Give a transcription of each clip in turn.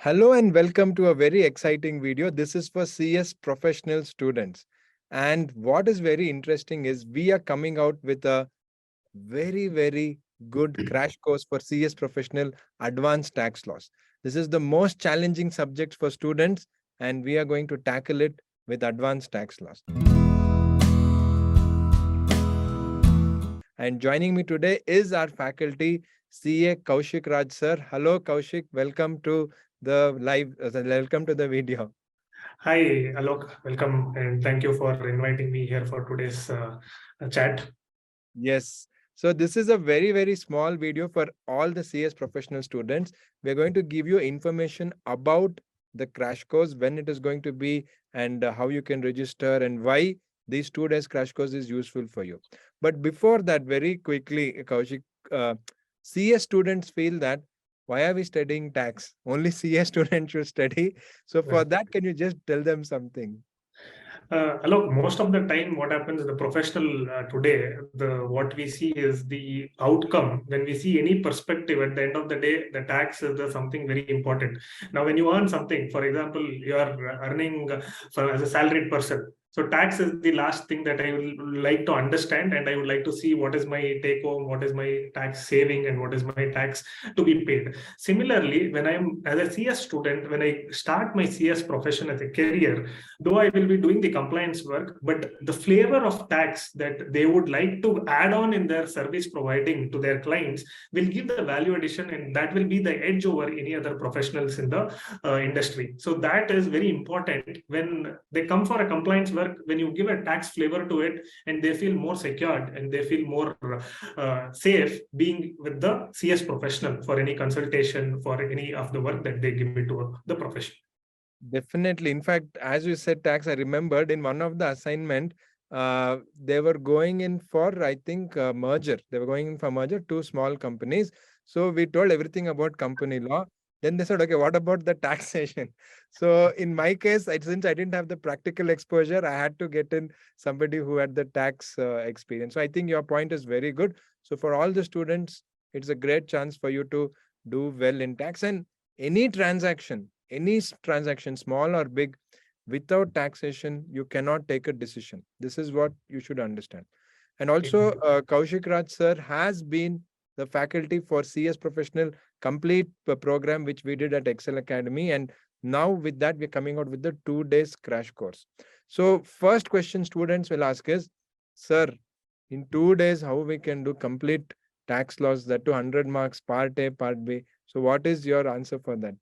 Hello and welcome to a very exciting video. This is for CS professional students. And what is very interesting is we are coming out with a very good crash course for CS professional advanced tax laws. This is the most challenging subject for students and we are going to tackle it with advanced tax laws. And joining me today is our faculty, CA Kaushik Raj sir. Hello Kaushik, welcome to the welcome to the video. Hi, Alok. Welcome and thank you for inviting me here for today's chat. Yes. So this is a very small video for all the CS professional students. We're going to give you information about the crash course, when it is going to be, and how you can register and why these 2 days crash course is useful for you. But before that, very quickly, Kaushik, CS students feel that why are we studying tax? Only CS students should study. So for Right. that, can you just tell them something? Alok, most of the time, what happens in the professional today, what we see is the outcome. When we see any perspective, at the end of the day, the tax is something very important. Now, when you earn something, for example, you are earning as a salaried person. So tax is the last thing that I would like to understand, and I would like to see what is my take home, what is my tax saving, and what is my tax to be paid. Similarly, when I am as a CS student, when I start my CS profession as a career, though I will be doing the compliance work, but the flavor of tax that they would like to add on in their service providing to their clients will give the value addition, and that will be the edge over any other professionals in the industry. So that is very important when they come for a compliance work. When you give a tax flavor to it, and they feel more secured and they feel more safe being with the CS professional for any consultation, for any of the work that they give it to the profession. Definitely. In fact, as you said, tax, I remembered in one of the assignment, they were going in for, I think, merger. They were going in for merger, two small companies. So we told everything about company law. Then they said, okay, what about the taxation? So in my case, since I didn't have the practical exposure, I had to get in somebody who had the tax experience. So I think your point is very good. So for all the students, it's a great chance for you to do well in tax, and any transaction, small or big, without taxation, you cannot take a decision. This is what you should understand. And also, Kaushik Raj sir has been the faculty for CS Professional complete program, which we did at Ekcel Academy. And now with that, we're coming out with the 2 days crash course. So first question students will ask is, sir, in 2 days, how we can do complete tax laws, that 200 marks, part A, part B. So what is your answer for that?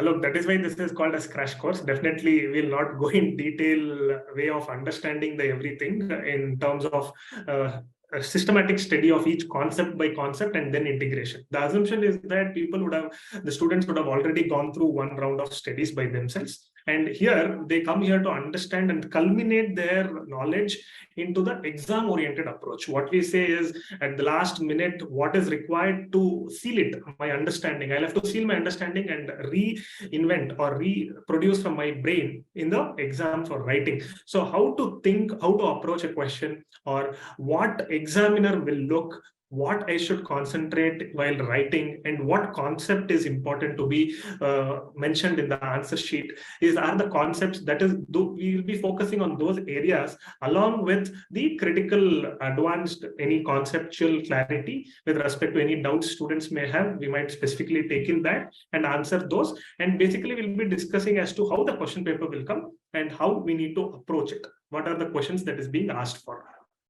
Look, that is why this is called as crash course. Definitely, we'll not go in detail way of understanding the everything in terms of a systematic study of each concept by concept and then integration. The assumption is that the students would have already gone through one round of studies by themselves. And here they come here to understand and culminate their knowledge into the exam oriented approach. What we say is at the last minute, what is required to seal it, my understanding. I'll have to seal my understanding and reinvent or reproduce from my brain in the exam for writing. So how to think, how to approach a question, or what examiner will look, what I should concentrate while writing, and what concept is important to be mentioned in the answer sheet are the concepts that is we will be focusing on those areas, along with the critical advanced any conceptual clarity with respect to any doubts students may have. We might specifically take in that and answer those, and basically we'll be discussing as to how the question paper will come and how we need to approach it. What are the questions that is being asked for?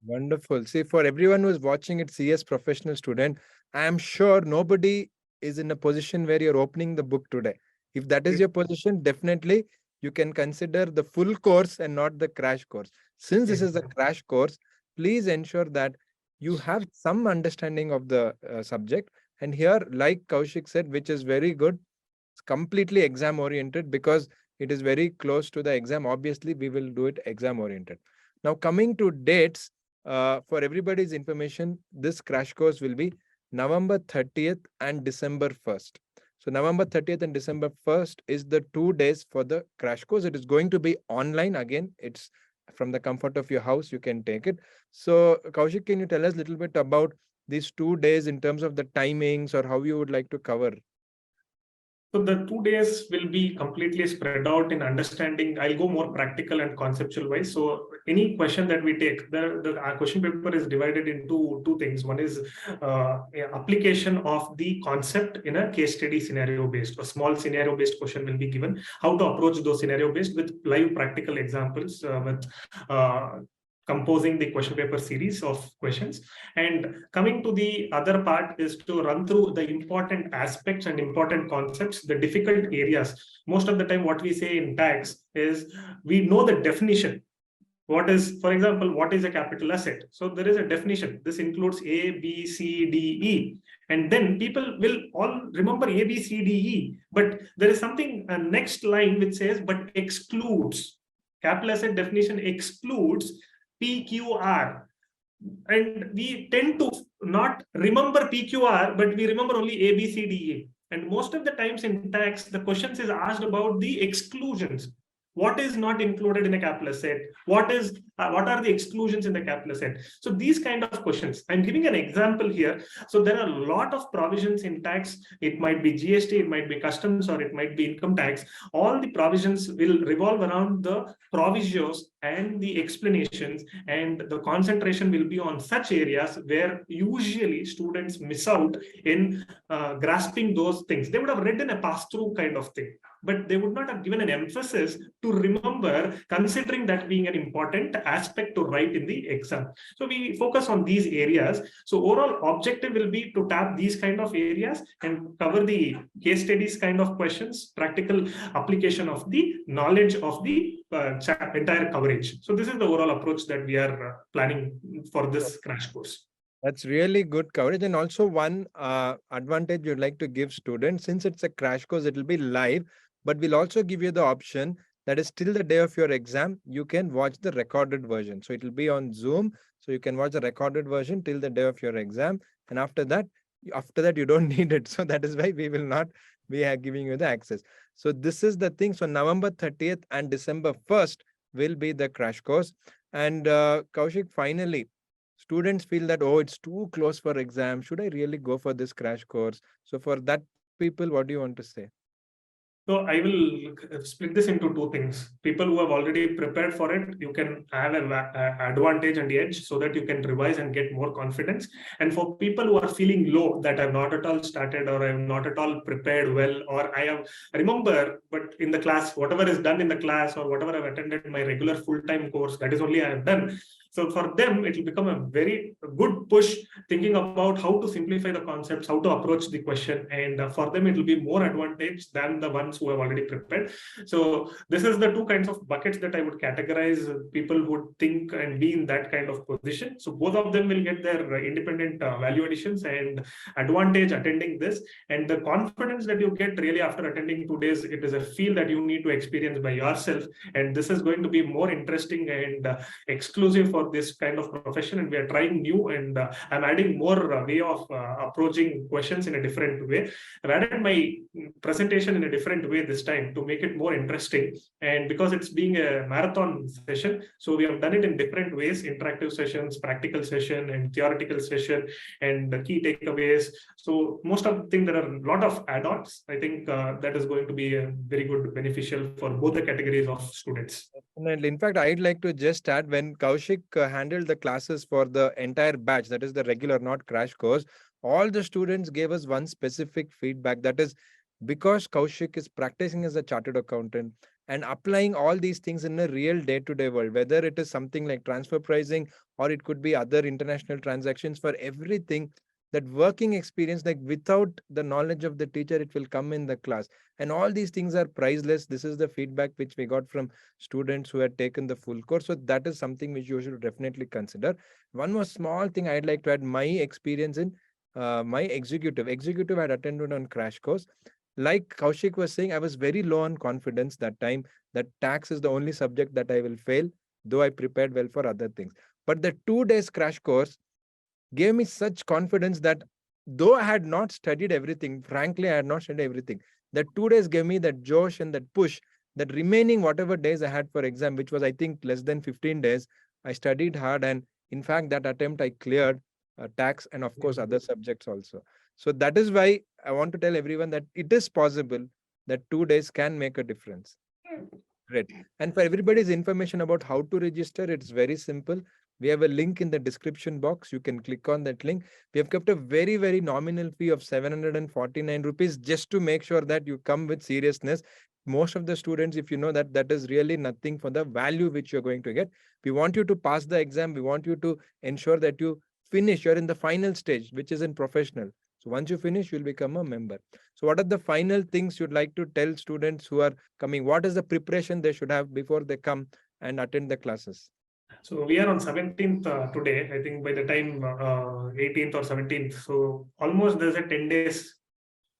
Wonderful. See, for everyone who is watching it, CS professional student, I am sure nobody is in a position where you're opening the book today. If that is your position, definitely you can consider the full course and not the crash course. Since this is a crash course, please ensure that you have some understanding of the subject. And here, like Kaushik said, which is very good, it's completely exam oriented because it is very close to the exam. Obviously, we will do it exam oriented. Now, coming to dates, for everybody's information, this crash course will be November 30th and December 1st. So November 30th and December 1st is the 2 days for the crash course. It is going to be online. Again, it's from the comfort of your house. You can take it. So Kaushik, can you tell us a little bit about these 2 days in terms of the timings or how you would like to cover? So the 2 days will be completely spread out in understanding. I'll go more practical and conceptual wise. So any question that we take, our question paper is divided into two things. One is application of the concept in a case study scenario based. A small scenario based question will be given. How to approach those scenario based with live practical examples with composing the question paper series of questions. And coming to the other part is to run through the important aspects and important concepts, the difficult areas. Most of the time what we say in tax is we know the definition. What is, for example, what is a capital asset? So there is a definition. This includes A, B, C, D, E. And then people will all remember A, B, C, D, E. But there is something, a next line which says, but excludes. Capital asset definition excludes PQR. And we tend to not remember PQR, but we remember only A, B, C, D, E. And most of the times in tax, the questions is asked about the exclusions. What is not included in a capital asset? What are the exclusions in the capital asset? So these kind of questions. I'm giving an example here. So there are a lot of provisions in tax. It might be GST, it might be customs, or it might be income tax. All the provisions will revolve around the provisos and the explanations, and the concentration will be on such areas where usually students miss out in grasping those things. They would have read in a pass-through kind of thing, but they would not have given an emphasis to remember, considering that being an important aspect to write in the exam. So we focus on these areas. So overall objective will be to tap these kind of areas and cover the case studies kind of questions, practical application of the knowledge of the entire coverage. So this is the overall approach that we are planning for this crash course. That's really good coverage. And also one advantage you'd like to give students, since it's a crash course, it will be live, but we'll also give you the option that is till the day of your exam, you can watch the recorded version. So it will be on Zoom. So you can watch the recorded version till the day of your exam. And after that you don't need it. So that is why we will not be giving you the access. So this is the thing. So November 30th and December 1st will be the crash course. And Kaushik, finally, students feel that, oh, it's too close for exam. Should I really go for this crash course? So for that people, what do you want to say? So I will split this into two things. People who have already prepared for it, you can have an advantage and edge so that you can revise and get more confidence. And for people who are feeling low, that I've not at all started, or I'm not at all prepared well, or I have remember, but in the class, whatever is done in the class or whatever I've attended my regular full-time course, that is only I have done. So for them, it will become a very good push thinking about how to simplify the concepts, how to approach the question. And for them, it will be more advantage than the ones who have already prepared. So this is the two kinds of buckets that I would categorize people would think and be in that kind of position. So both of them will get their independent value additions and advantage attending this. And the confidence that you get really after attending 2 days, it is a feel that you need to experience by yourself. And this is going to be more interesting and exclusive for this kind of profession. And we are trying new, and I'm adding more way of approaching questions in a different way. I've added my presentation in a different way this time to make it more interesting. And because it's being a marathon session, so we have done it in different ways: interactive sessions, practical session, and theoretical session, and the key takeaways. So most of the thing, there are a lot of add-ons. I think that is going to be a very good beneficial for both the categories of students. Definitely. In fact, I'd like to just add, when Kaushik handled the classes for the entire batch, that is the regular, not crash course, all the students gave us one specific feedback. That is, because Kaushik is practicing as a chartered accountant and applying all these things in a real day-to-day world, whether it is something like transfer pricing or it could be other international transactions, for everything, that working experience, like without the knowledge of the teacher, it will come in the class. And all these things are priceless. This is the feedback which we got from students who had taken the full course. So that is something which you should definitely consider. One more small thing I'd like to add, my experience in my executive had attended on crash course. Like Kaushik was saying, I was very low on confidence that time, that tax is the only subject that I will fail, though I prepared well for other things. But the 2 days crash course gave me such confidence that though I had not studied everything, frankly, I had not studied everything, that 2 days gave me that josh and that push, that remaining whatever days I had for exam, which was, I think, less than 15 days, I studied hard. And in fact, that attempt I cleared tax and of course other subjects also. So that is why I want to tell everyone that it is possible. that 2 days can make a difference. Great. And for everybody's information about how to register, it's very simple. We have a link in the description box. You can click on that link. We have kept a very, very nominal fee of 749 rupees just to make sure that you come with seriousness. Most of the students, if you know that, that is really nothing for the value which you're going to get. We want you to pass the exam. We want you to ensure that you finish. You're in the final stage, which is in professional. So once you finish, you'll become a member. So what are the final things you'd like to tell students who are coming? What is the preparation they should have before they come and attend the classes? So we are on 17th today. I think by the time 18th or 17th, so almost there's a 10 days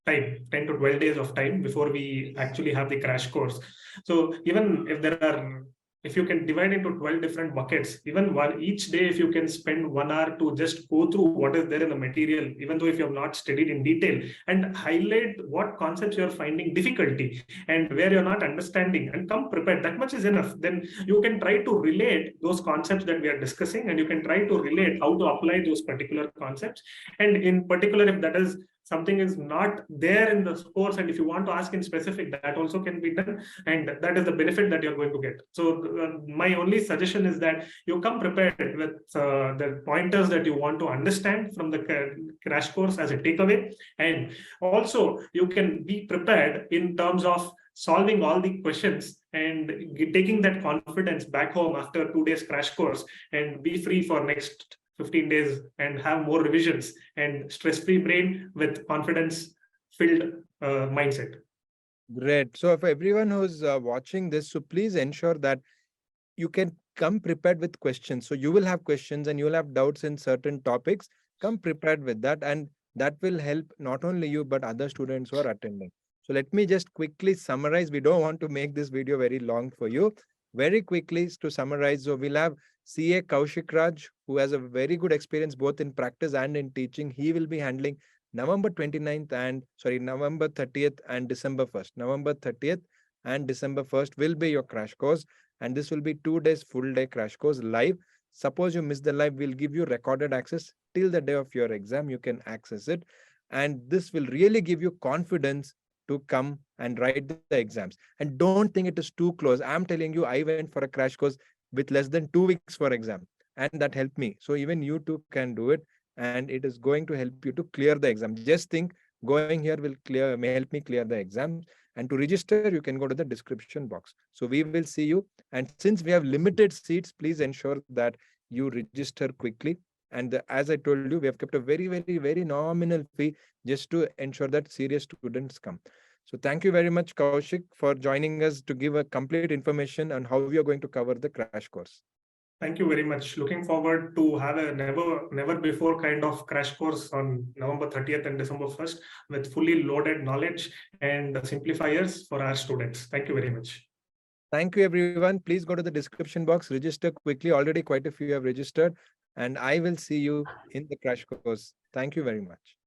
time, 10 to 12 days of time before we actually have the crash course. So even if there are, if you can divide into 12 different buckets, even one each day, if you can spend 1 hour to just go through what is there in the material, even though if you have not studied in detail, and highlight what concepts you're finding difficulty and where you're not understanding, and come prepared, that much is enough. Then you can try to relate those concepts that we are discussing, and you can try to relate how to apply those particular concepts. And in particular, if that is something is not there in the course, and if you want to ask in specific, that also can be done, and that is the benefit that you're going to get. So my only suggestion is that you come prepared with the pointers that you want to understand from the crash course as a takeaway, and also you can be prepared in terms of solving all the questions and taking that confidence back home after 2 days crash course, and be free for next 15 days and have more revisions and stress-free brain with confidence-filled mindset. Great. So for everyone who's watching this, so please ensure that you can come prepared with questions. So you will have questions and you will have doubts in certain topics. Come prepared with that, and that will help not only you, but other students who are attending. So let me just quickly summarize. We don't want to make this video very long for you. Very quickly to summarize, so we'll have CA Kaushik Raj, who has a very good experience both in practice and in teaching. He will be handling November 29th and November 30th and December 1st. November 30th and December 1st will be your crash course. And this will be 2 days full day crash course live. Suppose you miss the live, we'll give you recorded access till the day of your exam. You can access it. And this will really give you confidence to come and write the exams. And don't think it is too close. I'm telling you, I went for a crash course with less than 2 weeks for exam, and that helped me. So even you too can do it, and it is going to help you to clear the exam. Just think, going here may help me clear the exam. And to register, you can go to the description box. So we will see you. And since we have limited seats, please ensure that you register quickly. And as I told you, we have kept a very, very, very nominal fee just to ensure that serious students come. So thank you very much, Kaushik, for joining us to give a complete information on how we are going to cover the crash course. Thank you very much. Looking forward to have a never before kind of crash course on November 30th and December 1st with fully loaded knowledge and simplifiers for our students. Thank you very much. Thank you, everyone. Please go to the description box, register quickly. Already quite a few have registered, and I will see you in the crash course. Thank you very much.